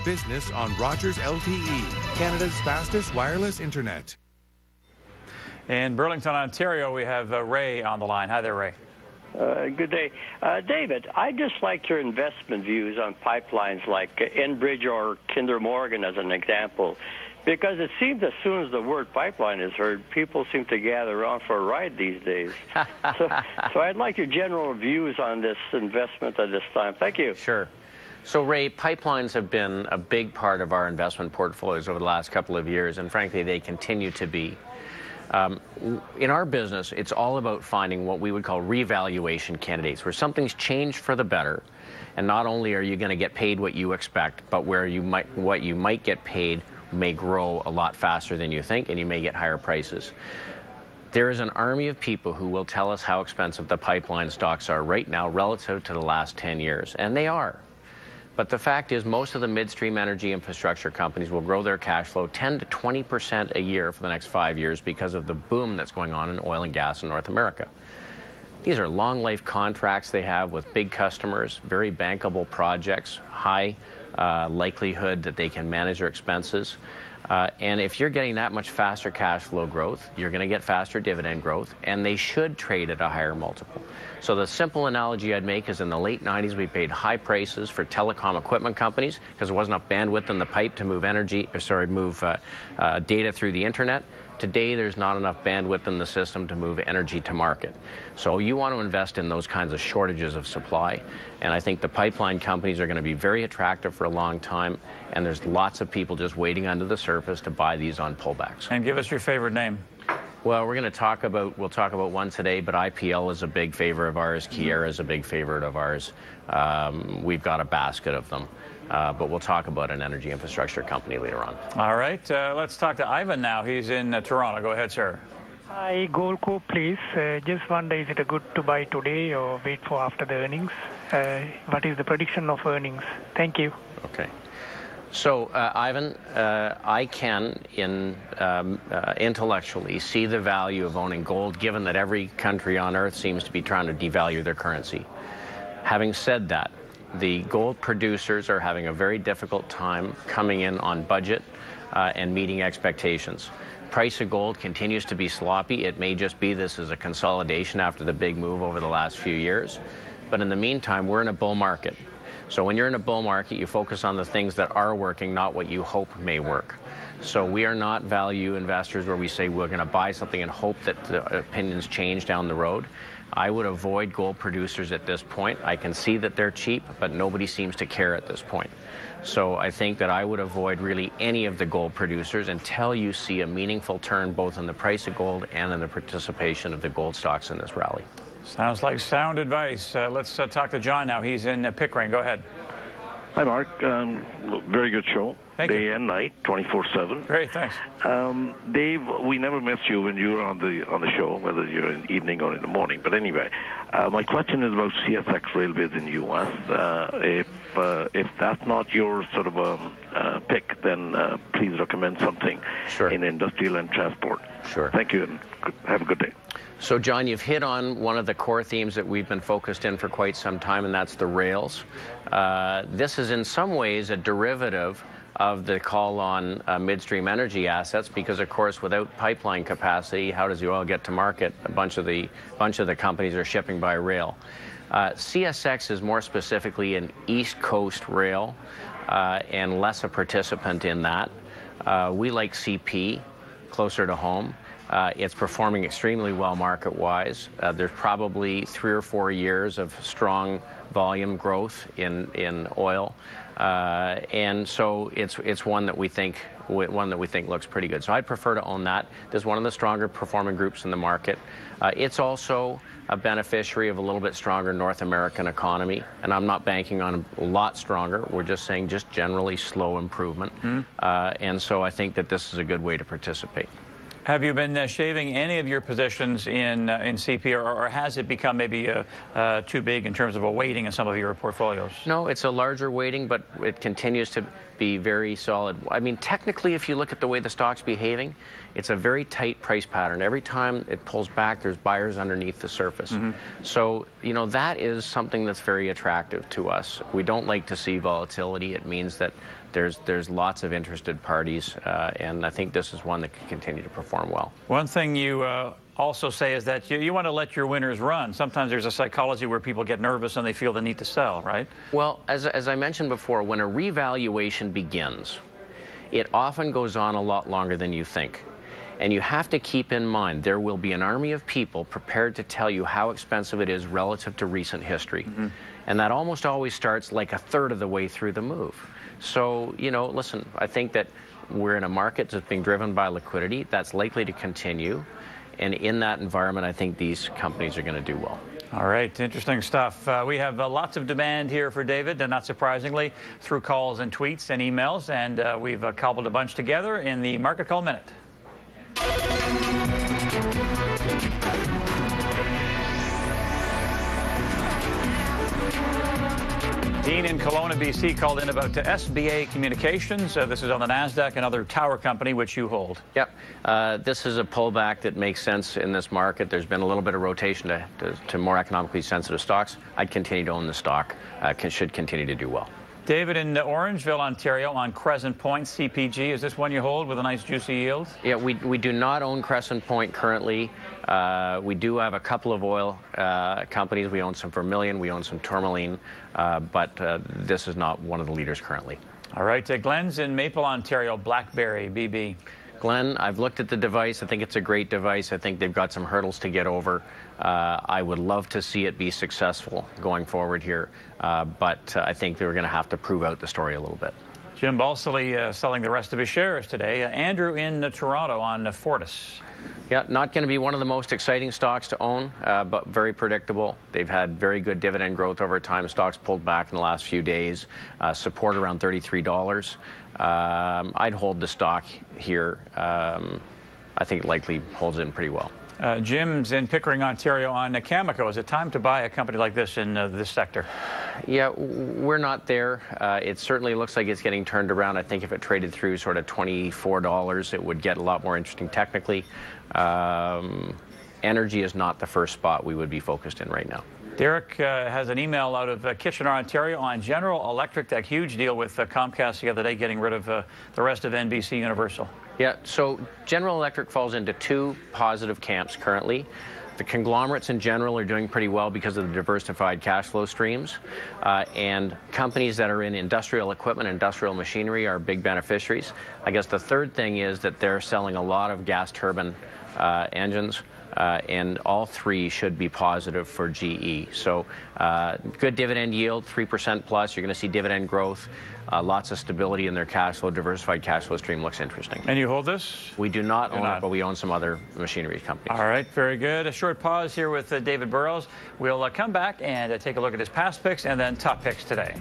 business on Rogers LTE, Canada's fastest wireless internet. In Burlington, Ontario, we have Ray on the line. Hi there, Ray. Good day. David, I'd just like your investment views on pipelines like Enbridge or Kinder Morgan as an example, because it seems as soon as the word pipeline is heard, people seem to gather around for a ride these days. So I'd like your general views on this investment at this time. Thank you. Sure. So, Ray, pipelines have been a big part of our investment portfolios over the last couple of years, and frankly, they continue to be. In our business, it's all about finding what we would call revaluation candidates, where something's changed for the better, and not only are you going to get paid what you expect, but where what you might get paid may grow a lot faster than you think, and you may get higher prices. There is an army of people who will tell us how expensive the pipeline stocks are right now relative to the last 10 years, and they are. But the fact is, most of the midstream energy infrastructure companies will grow their cash flow 10 to 20% a year for the next 5 years because of the boom that's going on in oil and gas in North America. These are long life contracts they have with big customers, very bankable projects, high likelihood that they can manage their expenses. And if you're getting that much faster cash flow growth, you're going to get faster dividend growth, and they should trade at a higher multiple. So the simple analogy I'd make is in the late 90s, we paid high prices for telecom equipment companies because there wasn't enough bandwidth in the pipe to move data through the internet. Today, there's not enough bandwidth in the system to move energy to market. So you want to invest in those kinds of shortages of supply. And I think the pipeline companies are going to be very attractive for a long time. And there's lots of people just waiting under the surface to buy these on pullbacks. And give us your favorite name. Well, we'll talk about one today, but IPL is a big favorite of ours. Keyera is a big favorite of ours. We've got a basket of them. But we'll talk about an energy infrastructure company later on. All right. Let's talk to Ivan now. He's in Toronto. Go ahead, sir. Hi, Goldco, please. Just wonder, is it good to buy today or wait for after the earnings? What is the prediction of earnings? Thank you. Okay. So, Ivan, I can intellectually see the value of owning gold, given that every country on earth seems to be trying to devalue their currency. Having said that, the gold producers are having a very difficult time coming in on budget and meeting expectations. Price of gold continues to be sloppy. It may just be this is a consolidation after the big move over the last few years. But in the meantime, we're in a bull market. So when you're in a bull market, you focus on the things that are working, not what you hope may work. So we are not value investors where we say we're going to buy something and hope that the opinions change down the road. I would avoid gold producers at this point. I can see that they're cheap, but nobody seems to care at this point. So I think that I would avoid really any of the gold producers until you see a meaningful turn both in the price of gold and in the participation of the gold stocks in this rally. Sounds like sound advice. Let's talk to John now. He's in Pickering. Go ahead. Hi, Mark. Very good show. Thank Day you. and night, 24/7. Great, thanks. Dave, we never missed you when you were on the show, whether you're in the evening or in the morning. But anyway, my question is about CSX Railways in the U.S. If that's not your sort of pick, then please recommend something in industrial and transport. Sure. Thank you, and have a good day. So, John, you've hit on one of the core themes that we've been focused in for quite some time, and that's the rails. This is in some ways a derivative of the call on midstream energy assets, because, of course, without pipeline capacity, how does the oil get to market? A bunch of the companies are shipping by rail. CSX is more specifically an East Coast rail and less a participant in that. We like CP, closer to home. It's performing extremely well market-wise. There's probably 3 or 4 years of strong volume growth in oil, and so it's one that we think looks pretty good. So I'd prefer to own that. There's one of the stronger performing groups in the market. It's also a beneficiary of a little bit stronger North American economy, and I'm not banking on a lot stronger. We're just saying just generally slow improvement, and so I think that this is a good way to participate. Have you been shaving any of your positions in CP, or has it become maybe too big in terms of a weighting in some of your portfolios? No, it's a larger weighting, but it continues to be very solid. I mean, technically, if you look at the way the stock's behaving, it's a very tight price pattern. Every time it pulls back, there's buyers underneath the surface. So, you know, that is something that's very attractive to us. We don't like to see volatility. It means that There's lots of interested parties, and I think this is one that can continue to perform well. One thing you also say is that you want to let your winners run. Sometimes there's a psychology where people get nervous and they feel the need to sell, right? Well, as I mentioned before, when a revaluation begins, it often goes on a lot longer than you think. And you have to keep in mind there will be an army of people prepared to tell you how expensive it is relative to recent history. Mm-hmm. And that almost always starts like a third of the way through the move. So, you know, listen, I think that we're in a market that's being driven by liquidity. That's likely to continue. And in that environment, I think these companies are going to do well. All right, interesting stuff. We have lots of demand here for David, and not surprisingly, through calls and tweets and emails. And we've cobbled a bunch together in the Market Call Minute. Dean in Kelowna, BC, called in about SBA Communications. This is on the NASDAQ, another tower company which you hold. Yep. This is a pullback that makes sense in this market. There's been a little bit of rotation to more economically sensitive stocks. I'd continue to own the stock. Should continue to do well. David in Orangeville, Ontario, on Crescent Point CPG. Is this one you hold with a nice juicy yield? Yeah, we do not own Crescent Point currently. We do have a couple of oil companies. We own some Vermilion, we own some Tourmaline, but this is not one of the leaders currently. All right, Glenn's in Maple, Ontario, BlackBerry, BB. Glenn, I've looked at the device. I think it's a great device. I think they've got some hurdles to get over. I would love to see it be successful going forward here, but I think they're going to have to prove out the story a little bit. Jim Balsillie selling the rest of his shares today. Andrew in Toronto on Fortis. Yeah, not going to be one of the most exciting stocks to own, but very predictable. They've had very good dividend growth over time. Stocks pulled back in the last few days. Support around $33. I'd hold the stock here. I think it likely holds in pretty well. Jim's in Pickering, Ontario on Cameco. Is it time to buy a company like this in this sector? Yeah, we're not there. It certainly looks like it's getting turned around. I think if it traded through sort of $24, it would get a lot more interesting technically. Energy is not the first spot we would be focused in right now. Derek has an email out of Kitchener, Ontario on General Electric, that huge deal with Comcast the other day, getting rid of the rest of NBC Universal. Yeah, so General Electric falls into two positive camps currently. The conglomerates in general are doing pretty well because of the diversified cash flow streams. And companies that are in industrial equipment, industrial machinery are big beneficiaries. I guess the third thing is that they're selling a lot of gas turbine engines. And all three should be positive for GE. So good dividend yield, 3% plus. You're going to see dividend growth, lots of stability in their cash flow. Diversified cash flow stream looks interesting. And you hold this? We do not own it, but we own some other machinery companies. All right, very good. A short pause here with David Burrows. We'll come back and take a look at his past picks and then top picks today.